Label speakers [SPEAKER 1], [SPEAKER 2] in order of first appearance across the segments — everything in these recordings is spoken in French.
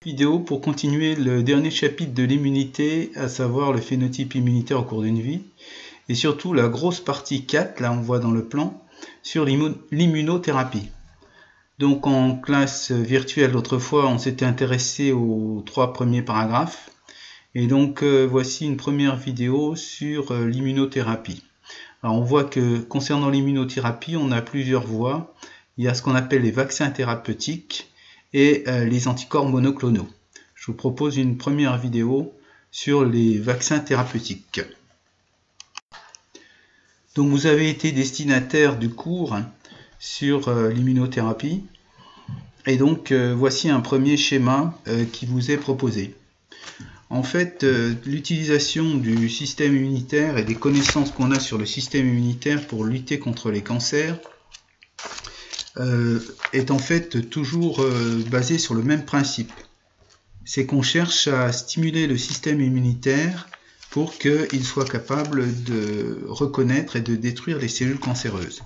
[SPEAKER 1] Vidéo pour continuer le dernier chapitre de l'immunité, à savoir le phénotype immunitaire au cours d'une vie, et surtout la grosse partie 4, là on voit dans le plan, sur l'immunothérapie. Donc en classe virtuelle autrefois, on s'était intéressé aux 3 premiers paragraphes, et donc voici une première vidéo sur l'immunothérapie. Alors on voit que concernant l'immunothérapie, on a plusieurs voies. Il y a ce qu'on appelle les vaccins thérapeutiques, et les anticorps monoclonaux. Je vous propose une première vidéo sur les vaccins thérapeutiques. Donc vous avez été destinataire du cours sur l'immunothérapie, et donc voici un premier schéma qui vous est proposé. En fait, l'utilisation du système immunitaire et des connaissances qu'on a sur le système immunitaire pour lutter contre les cancers est en fait toujours basé sur le même principe. C'est qu'on cherche à stimuler le système immunitaire pour qu'il soit capable de reconnaître et de détruire les cellules cancéreuses.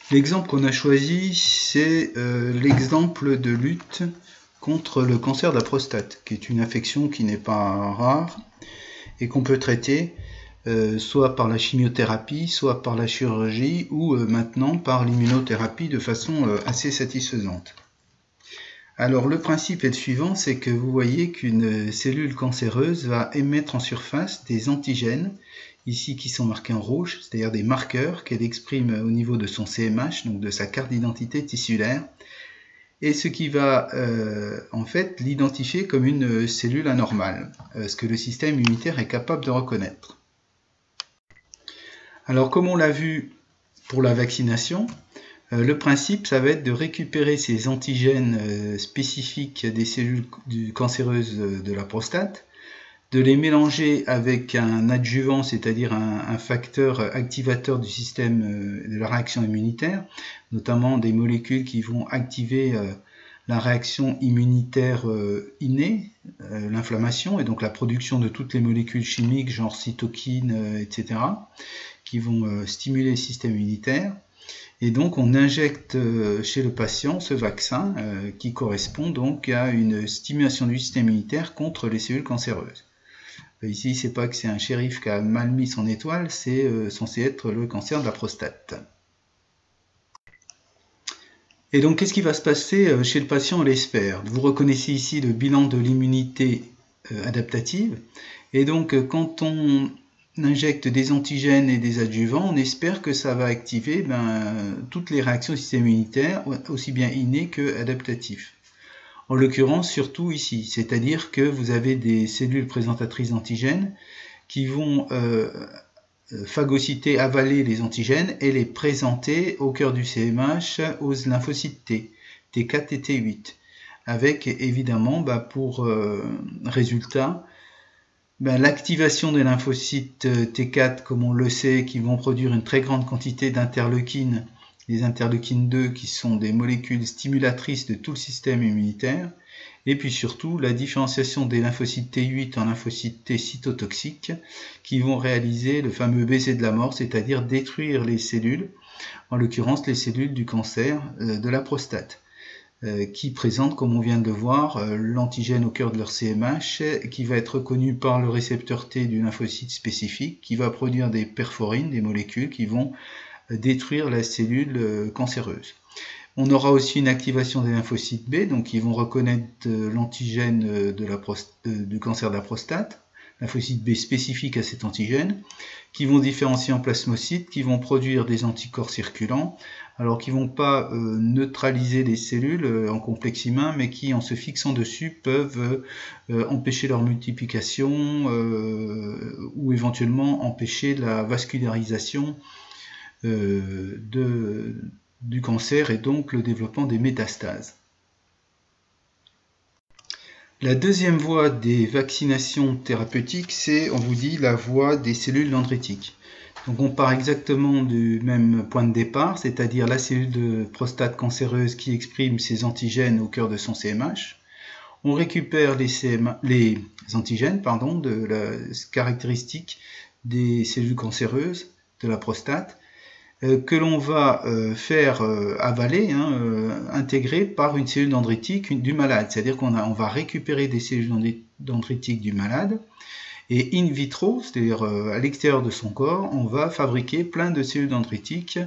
[SPEAKER 1] L'exemple qu'on a choisi, c'est l'exemple de lutte contre le cancer de la prostate, qui est une affection qui n'est pas rare et qu'on peut traiter soit par la chimiothérapie, soit par la chirurgie, ou maintenant par l'immunothérapie de façon assez satisfaisante. Alors le principe est le suivant, c'est que vous voyez qu'une cellule cancéreuse va émettre en surface des antigènes, ici qui sont marqués en rouge, c'est-à-dire des marqueurs qu'elle exprime au niveau de son CMH, donc de sa carte d'identité tissulaire, et ce qui va en fait l'identifier comme une cellule anormale, ce que le système immunitaire est capable de reconnaître. Alors comme on l'a vu pour la vaccination, le principe ça va être de récupérer ces antigènes spécifiques des cellules cancéreuses de la prostate, de les mélanger avec un adjuvant, c'est-à-dire un facteur activateur du système de la réaction immunitaire, notamment des molécules qui vont activer la réaction immunitaire innée, l'inflammation, et donc la production de toutes les molécules chimiques, genre cytokines, etc., qui vont stimuler le système immunitaire. Et donc on injecte chez le patient ce vaccin qui correspond donc à une stimulation du système immunitaire contre les cellules cancéreuses. Ici, c'est pas que c'est un shérif qui a mal mis son étoile, c'est censé être le cancer de la prostate. Et donc, qu'est-ce qui va se passer chez le patient, on l'espère? Vous reconnaissez ici le bilan de l'immunité adaptative. Et donc, quand on injecte des antigènes et des adjuvants, on espère que ça va activer toutes les réactions du système immunitaire, aussi bien innées que adaptatives. En l'occurrence, surtout ici, c'est-à-dire que vous avez des cellules présentatrices d'antigènes qui vont phagocyter, avaler les antigènes et les présenter au cœur du CMH aux lymphocytes T, T4 et T8, avec évidemment pour résultat l'activation des lymphocytes T4, comme on le sait, qui vont produire une très grande quantité d'interleukines, les interleukines 2 qui sont des molécules stimulatrices de tout le système immunitaire, et puis surtout la différenciation des lymphocytes T8 en lymphocytes T cytotoxiques qui vont réaliser le fameux baiser de la mort, c'est-à-dire détruire les cellules, en l'occurrence les cellules du cancer de la prostate, qui présentent, comme on vient de le voir, l'antigène au cœur de leur CMH, qui va être reconnu par le récepteur T du lymphocyte spécifique, qui va produire des perforines, des molécules qui vont détruire la cellule cancéreuse. On aura aussi une activation des lymphocytes B, donc qui vont reconnaître l'antigène du cancer de la prostate, lymphocyte B spécifique à cet antigène, qui vont différencier en plasmocytes, qui vont produire des anticorps circulants, alors qui ne vont pas neutraliser les cellules en complexe humain, mais qui, en se fixant dessus, peuvent empêcher leur multiplication ou éventuellement empêcher la vascularisation du cancer et donc le développement des métastases. La deuxième voie des vaccinations thérapeutiques, c'est, on vous dit, la voie des cellules dendritiques. Donc on part exactement du même point de départ, c'est-à-dire la cellule de prostate cancéreuse qui exprime ses antigènes au cœur de son CMH. On récupère les antigènes de la caractéristique des cellules cancéreuses de la prostate, que l'on va faire avaler, intégrer par une cellule dendritique du malade. C'est-à-dire qu'on va récupérer des cellules dendritiques du malade, et in vitro, c'est-à-dire à l'extérieur de son corps, on va fabriquer plein de cellules dendritiques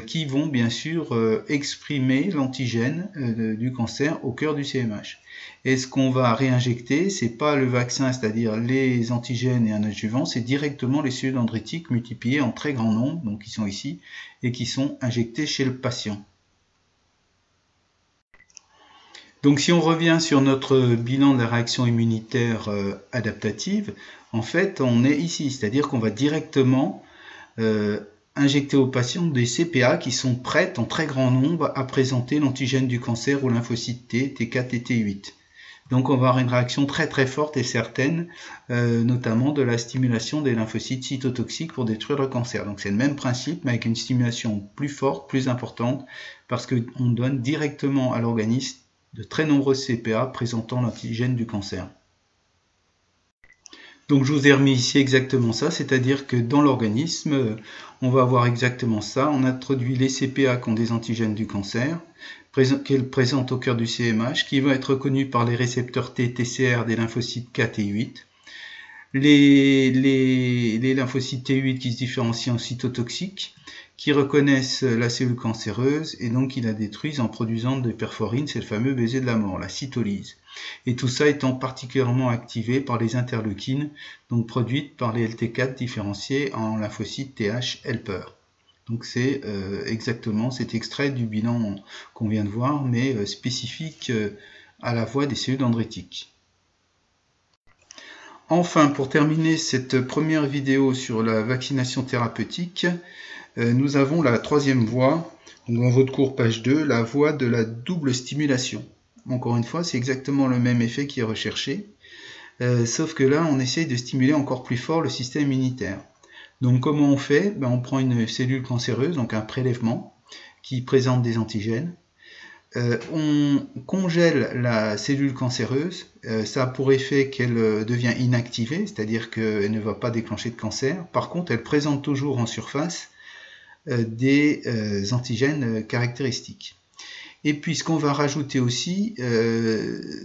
[SPEAKER 1] qui vont bien sûr exprimer l'antigène du cancer au cœur du CMH. Et ce qu'on va réinjecter, c'est pas le vaccin, c'est-à-dire les antigènes et un adjuvant, c'est directement les cellules dendritiques multipliées en très grand nombre, donc qui sont ici, et qui sont injectées chez le patient. Donc si on revient sur notre bilan de la réaction immunitaire adaptative, en fait on est ici, c'est-à-dire qu'on va directement injecter aux patients des CPA qui sont prêtes en très grand nombre à présenter l'antigène du cancer aux lymphocytes T, T4 et T8. Donc on va avoir une réaction très très forte et certaine, notamment de la stimulation des lymphocytes cytotoxiques pour détruire le cancer. Donc c'est le même principe mais avec une stimulation plus forte, plus importante, parce qu'on donne directement à l'organisme de très nombreux CPA présentant l'antigène du cancer. Donc je vous ai remis ici exactement ça, c'est-à-dire que dans l'organisme, on va avoir exactement ça. On introduit les CPA qui ont des antigènes du cancer, qu'elles présentent au cœur du CMH, qui vont être reconnus par les récepteurs T, TCR des lymphocytes 4 et 8. Les lymphocytes T8 qui se différencient en cytotoxiques, qui reconnaissent la cellule cancéreuse et donc qui la détruisent en produisant des perforines, c'est le fameux baiser de la mort, la cytolyse. Et tout ça étant particulièrement activé par les interleukines, donc produites par les LT4 différenciés en lymphocytes TH helper. Donc c'est exactement cet extrait du bilan qu'on vient de voir, mais spécifique à la voie des cellules dendritiques. Enfin, pour terminer cette première vidéo sur la vaccination thérapeutique, nous avons la troisième voie, dans votre cours page 2, la voie de la double stimulation. Encore une fois, c'est exactement le même effet qui est recherché, sauf que là, on essaye de stimuler encore plus fort le système immunitaire. Donc comment on fait? On prend une cellule cancéreuse, donc un prélèvement, qui présente des antigènes. On congèle la cellule cancéreuse, ça a pour effet qu'elle devient inactivée, c'est-à-dire qu'elle ne va pas déclencher de cancer. Par contre, elle présente toujours en surface des antigènes caractéristiques. Et puis ce qu'on va rajouter aussi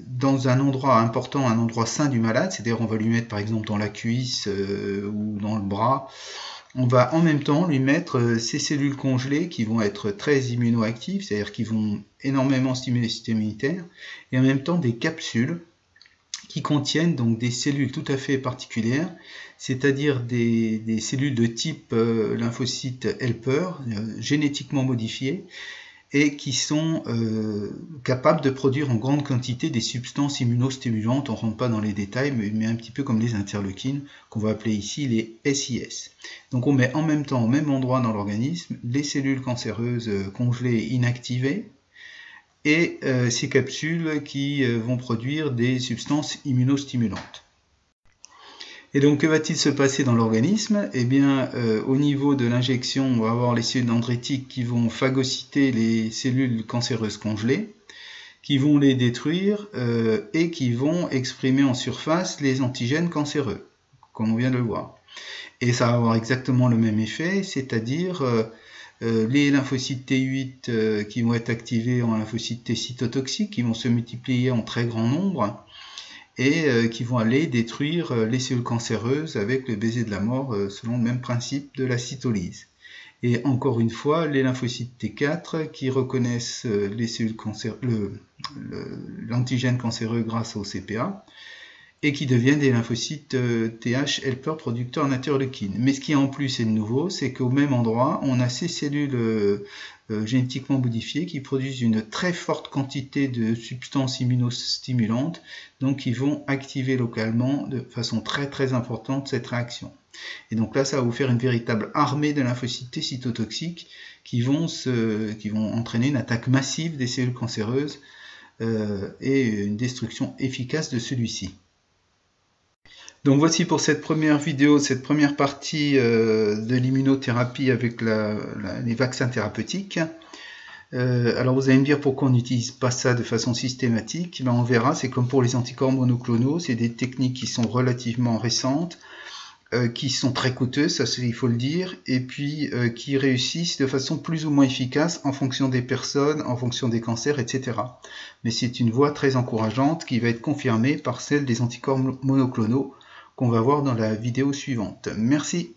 [SPEAKER 1] dans un endroit important, un endroit sain du malade, c'est-à-dire on va lui mettre par exemple dans la cuisse ou dans le bras, on va en même temps lui mettre ces cellules congelées qui vont être très immunoactives, c'est-à-dire qui vont énormément stimuler le système immunitaire, et en même temps des capsules qui contiennent donc des cellules tout à fait particulières, c'est-à-dire des cellules de type lymphocyte helper, génétiquement modifiées, et qui sont capables de produire en grande quantité des substances immunostimulantes. On ne rentre pas dans les détails, mais un petit peu comme les interleukines, qu'on va appeler ici les SIS. Donc on met en même temps, au même endroit dans l'organisme, les cellules cancéreuses congelées inactivées, et ces capsules qui vont produire des substances immunostimulantes. Et donc que va-t-il se passer dans l'organisme? Eh bien, au niveau de l'injection, on va avoir les cellules dendritiques qui vont phagocyter les cellules cancéreuses congelées, qui vont les détruire et qui vont exprimer en surface les antigènes cancéreux, comme on vient de le voir. Et ça va avoir exactement le même effet, c'est-à-dire les lymphocytes T8 qui vont être activés en lymphocytes T cytotoxiques, qui vont se multiplier en très grand nombre, et qui vont aller détruire les cellules cancéreuses avec le baiser de la mort selon le même principe de la cytolyse. Et encore une fois, les lymphocytes T4 qui reconnaissent les cellules l'antigène cancéreux grâce au CPA et qui deviennent des lymphocytes TH helper producteurs d'interleukines. Mais ce qui en plus est nouveau, c'est qu'au même endroit, on a ces cellules génétiquement modifiées qui produisent une très forte quantité de substances immunostimulantes, donc qui vont activer localement de façon très très importante cette réaction. Et donc là, ça va vous faire une véritable armée de lymphocytes T cytotoxiques qui vont entraîner une attaque massive des cellules cancéreuses et une destruction efficace de celui-ci. Donc voici pour cette première vidéo, cette première partie de l'immunothérapie avec les vaccins thérapeutiques. Alors vous allez me dire pourquoi on n'utilise pas ça de façon systématique. On verra, c'est comme pour les anticorps monoclonaux, c'est des techniques qui sont relativement récentes. qui sont très coûteuses, ça il faut le dire, et puis qui réussissent de façon plus ou moins efficace en fonction des personnes, en fonction des cancers, etc. Mais c'est une voie très encourageante qui va être confirmée par celle des anticorps monoclonaux qu'on va voir dans la vidéo suivante. Merci.